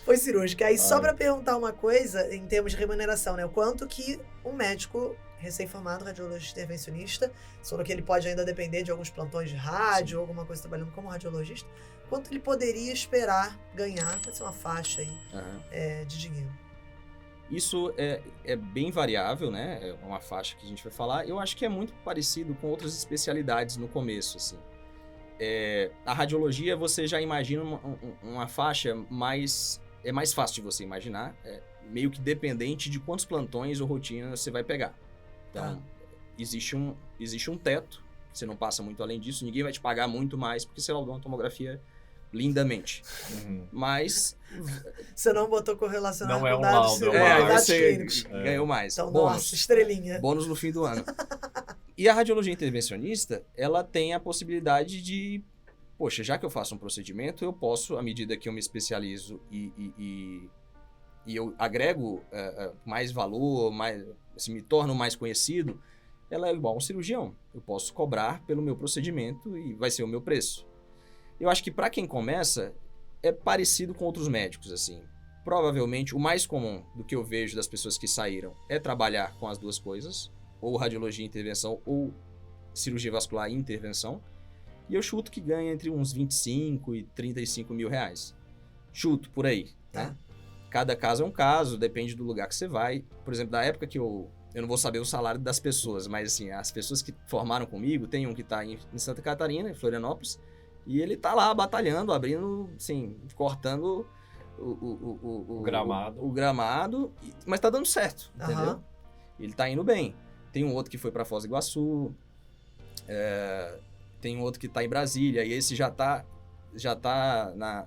Foi cirúrgica. Aí, só pra perguntar uma coisa, em termos de remuneração, né? O quanto que um médico recém-formado, radiologista intervencionista, só que ele pode ainda depender de alguns plantões de rádio, ou alguma coisa trabalhando como radiologista, quanto ele poderia esperar ganhar, pode ser uma faixa aí, de dinheiro. Isso é bem variável, né? É uma faixa que a gente vai falar. Eu acho que é muito parecido com outras especialidades no começo, assim. A radiologia, você já imagina uma faixa mais... É mais fácil de você imaginar, meio que dependente de quantos plantões ou rotinas você vai pegar. Então, existe um teto, você não passa muito além disso, ninguém vai te pagar muito mais, porque você laudou uma tomografia lindamente. Mas... Você não botou correlacionado Não é com um dados, laudo, dados você clínicos. ganhou mais. Então, Bônus. nossa, estrelinha. Bônus no fim do ano. E a radiologia intervencionista, ela tem a possibilidade de... Poxa, já que eu faço um procedimento, eu posso, à medida que eu me especializo e eu agrego mais valor, assim, me torno mais conhecido, ela é igual a um cirurgião. Eu posso cobrar pelo meu procedimento e vai ser o meu preço. Eu acho que para quem começa, é parecido com outros médicos, assim. Provavelmente, o mais comum do que eu vejo das pessoas que saíram é trabalhar com as duas coisas, ou radiologia e intervenção, ou cirurgia vascular e intervenção. E eu chuto que ganha entre uns 25 e 35 mil reais. Chuto por aí, né? Cada caso é um caso, depende do lugar que você vai. Por exemplo, da época que eu não vou saber o salário das pessoas, mas assim, as pessoas que formaram comigo, tem um que está em Santa Catarina, em Florianópolis, e ele tá lá batalhando, abrindo, assim, cortando o gramado, mas tá dando certo, entendeu? Ele tá indo bem. Tem um outro que foi para Foz do Iguaçu, tem um outro que tá em Brasília, e esse já tá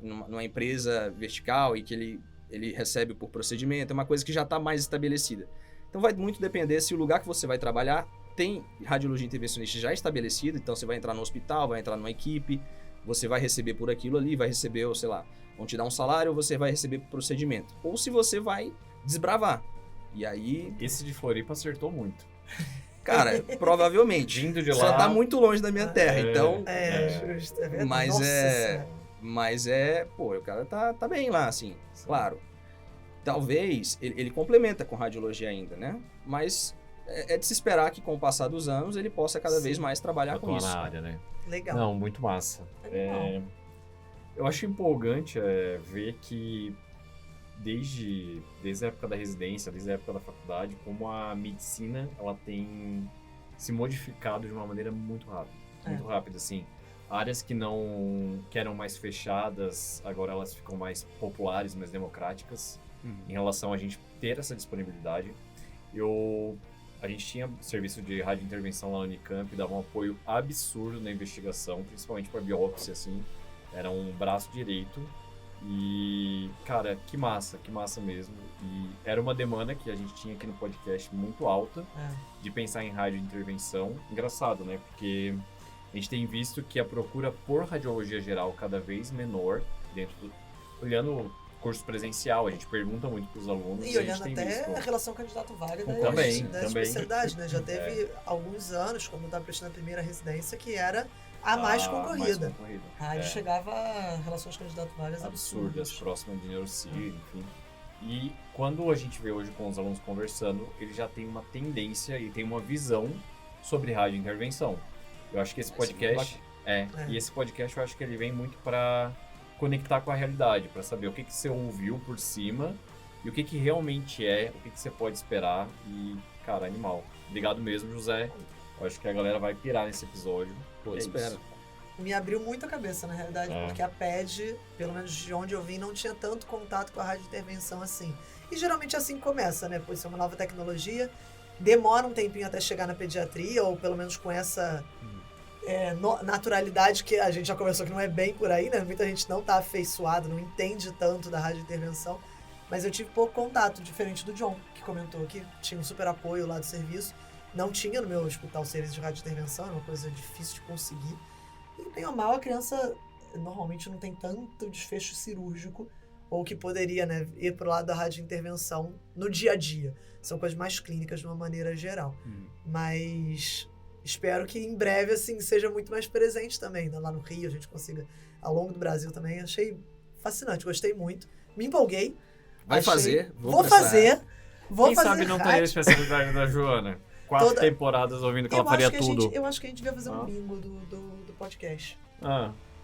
numa empresa vertical e que ele recebe por procedimento, é uma coisa que já tá mais estabelecida. Então vai muito depender se o lugar que você vai trabalhar tem radiologia intervencionista já estabelecida, então você vai entrar no hospital, vai entrar numa equipe, você vai receber por aquilo ali, vai receber, sei lá, vão te dar um salário, você vai receber por procedimento. Ou se você vai desbravar. E aí... Esse de Floripa acertou muito. Cara, provavelmente. Vindo de lá... Só tá muito longe da minha terra, então... Justo, é verdade. Mas Nossa pô, o cara tá bem lá, assim, claro. Talvez ele complementa com radiologia ainda, né? Mas é de se esperar que com o passar dos anos ele possa cada vez mais trabalhar com isso. Na área, né? Legal. Não, muito massa. Eu acho empolgante ver que desde a época da residência, desde a época da faculdade, como a medicina ela tem se modificado de uma maneira muito rápida. Muito rápida, assim. Áreas que eram mais fechadas, agora elas ficam mais populares, mais democráticas, em relação a gente ter essa disponibilidade. A gente tinha serviço de radiointervenção lá na Unicamp, dava um apoio absurdo na investigação, principalmente para biópsia, assim. Era um braço direito. E, cara, que massa mesmo. E era uma demanda que a gente tinha aqui no podcast muito alta, de pensar em radiointervenção. Engraçado, né? Porque a gente tem visto que a procura por radiologia geral cada vez menor, olhando curso presencial, a gente pergunta muito para os alunos. E olhando até a relação candidato-vaga da também. especialidade, né? Já teve alguns anos, quando eu estava prestando a primeira residência, que era a mais concorrida. A rádio chegava a relações candidato-vagas absurdas. Próximas de neurocir, enfim. E quando a gente vê hoje com os alunos conversando, ele já tem uma tendência e tem uma visão sobre radiointervenção. Eu acho que esse podcast... E esse podcast eu acho que ele vem muito para conectar com a realidade, para saber o que você ouviu por cima e o que realmente o que você pode esperar. E, cara, animal. Obrigado mesmo, José. Eu acho que a galera vai pirar nesse episódio. Pô, espero. Me abriu muito a cabeça, na realidade, porque a PED, pelo menos de onde eu vim, não tinha tanto contato com a radiointervenção assim. E geralmente assim começa, né? Pois é uma nova tecnologia, demora um tempinho até chegar na pediatria, ou pelo menos com essa naturalidade que a gente já conversou que não é bem por aí, né? Muita gente não tá afeiçoado, não entende tanto da radiointervenção. Mas eu tive pouco contato, diferente do John, que comentou que tinha um super apoio lá do serviço. Não tinha no meu hospital serviço de radiointervenção, é uma coisa difícil de conseguir. E bem ou mal, a criança normalmente não tem tanto desfecho cirúrgico, ou que poderia, né, ir pro lado da radiointervenção no dia a dia. São coisas mais clínicas de uma maneira geral. Mas espero que em breve, assim, seja muito mais presente também, né? Lá no Rio, a gente consiga, ao longo do Brasil também. Achei fascinante, gostei muito. Me empolguei. Vai fazer. Vou fazer. Quem sabe não tem a especialidade da Joana? 4 temporadas ouvindo que ela faria tudo. Eu acho que a gente devia fazer um bingo do podcast.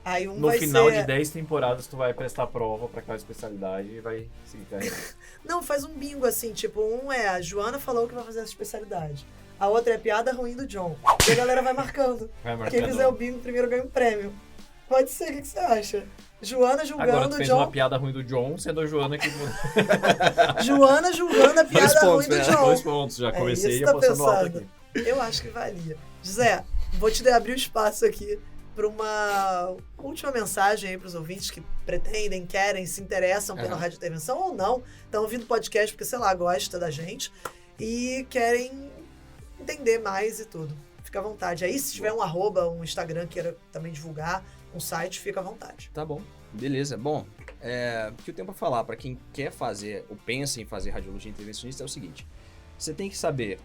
Aí no final de 10 temporadas, tu vai prestar prova pra aquela especialidade e vai seguir carreira. Não, faz um bingo assim, tipo, um é a Joana falou que vai fazer essa especialidade. A outra é piada ruim do John. E a galera vai marcando. Quem fizer o bingo primeiro ganha um prêmio. Pode ser, o que você acha? Joana julgando agora tu fez John. Uma piada ruim do John, sendo a Joana que... Joana julgando a piada ruim do John. 2 pontos, já comecei apostando alto aqui. Eu acho que valia. José, vou te abrir o espaço aqui para uma última mensagem aí para os ouvintes que pretendem, querem, se interessam pela radiointervenção ou não, estão ouvindo o podcast porque, sei lá, gosta da gente e querem entender mais e tudo. Fica à vontade. Aí, se tiver um @ um Instagram, queira também divulgar, um site, fica à vontade. Tá bom. Beleza. Bom, o que eu tenho para falar para quem quer fazer ou pensa em fazer radiologia intervencionista é o seguinte. Você tem que saber,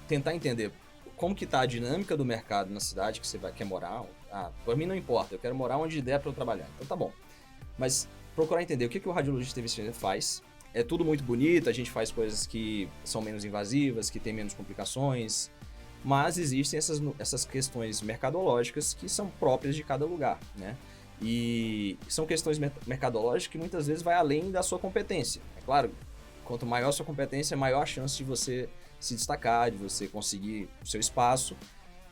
tentar entender como que tá a dinâmica do mercado na cidade que você quer morar. Para mim não importa, eu quero morar onde der para eu trabalhar. Então tá bom. Mas procurar entender o que o radiologista intervencionista faz. É tudo muito bonito, a gente faz coisas que são menos invasivas, que tem menos complicações, mas existem essas questões mercadológicas que são próprias de cada lugar, né? E são questões mercadológicas que muitas vezes vai além da sua competência. É claro, quanto maior a sua competência, maior a chance de você se destacar, de você conseguir o seu espaço.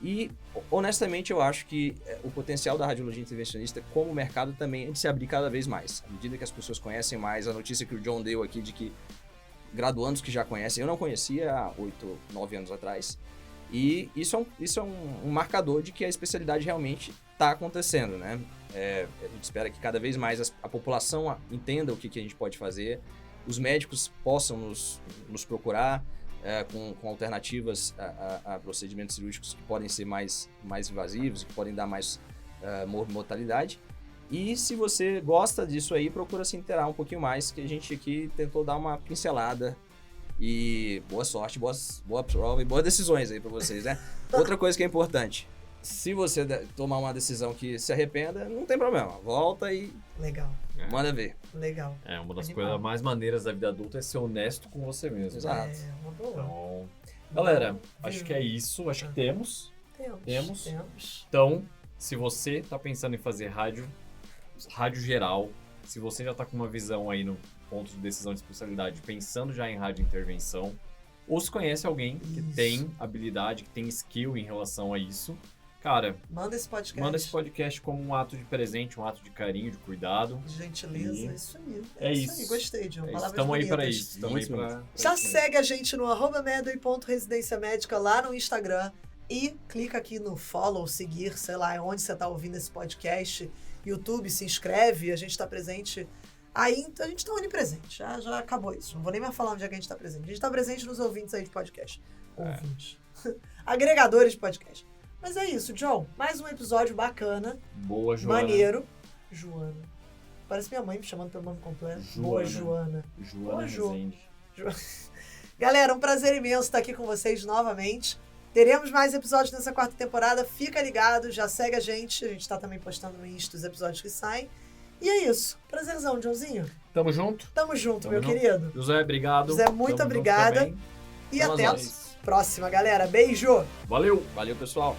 E, honestamente, eu acho que o potencial da radiologia intervencionista como mercado também é de se abrir cada vez mais. À medida que as pessoas conhecem mais, a notícia que o John deu aqui de que graduandos que já conhecem, eu não conhecia há 8, 9 anos atrás. E isso é um marcador de que a especialidade realmente está acontecendo, né? A gente espera que cada vez mais a população entenda o que a gente pode fazer, os médicos possam nos procurar, com alternativas a procedimentos cirúrgicos que podem ser mais invasivos, que podem dar mais mortalidade. E se você gosta disso aí, procura se inteirar um pouquinho mais, que a gente aqui tentou dar uma pincelada. E boa sorte, boa prova e boas decisões aí pra vocês, né? Outra coisa que é importante, se você tomar uma decisão que se arrependa, não tem problema, volta e Legal. Manda ver. Legal. Uma das coisas mais maneiras da vida adulta é ser honesto com você mesmo. Exato. Uma boa. Então, galera, acho que é isso. Acho que temos. Temos. Então, se você tá pensando em fazer rádio geral, se você já tá com uma visão aí no ponto de decisão de especialidade, pensando já em rádio intervenção, ou se conhece alguém que tem habilidade, que tem skill em relação a isso, cara, manda esse podcast como um ato de presente, um ato de carinho, de cuidado. De gentileza, isso aí. É isso. Aí, gostei, John. Estamos aí para isso. Já segue a gente no @medway.residência médica lá no Instagram e clica aqui no follow, seguir, sei lá, onde você está ouvindo esse podcast, YouTube, se inscreve, a gente está presente. Aí a gente tá onipresente, já acabou isso. Não vou nem mais falar onde é que a gente tá presente. A gente tá presente nos ouvintes aí de podcast. Ouvintes. Agregadores de podcast. Mas é isso, John. Mais um episódio bacana. Boa, Joana. Maneiro. Joana. Parece minha mãe me chamando pelo nome completo. Boa, Joana. Joana Rezende. Galera, um prazer imenso estar aqui com vocês novamente. Teremos mais episódios nessa 4ª temporada. Fica ligado, já segue a gente. A gente tá também postando no Insta os episódios que saem. E é isso. Prazerzão, Joãozinho. Tamo junto? Tamo junto, meu querido. José, obrigado. José, muito obrigada. E até a próxima, galera. Beijo. Valeu. Valeu, pessoal.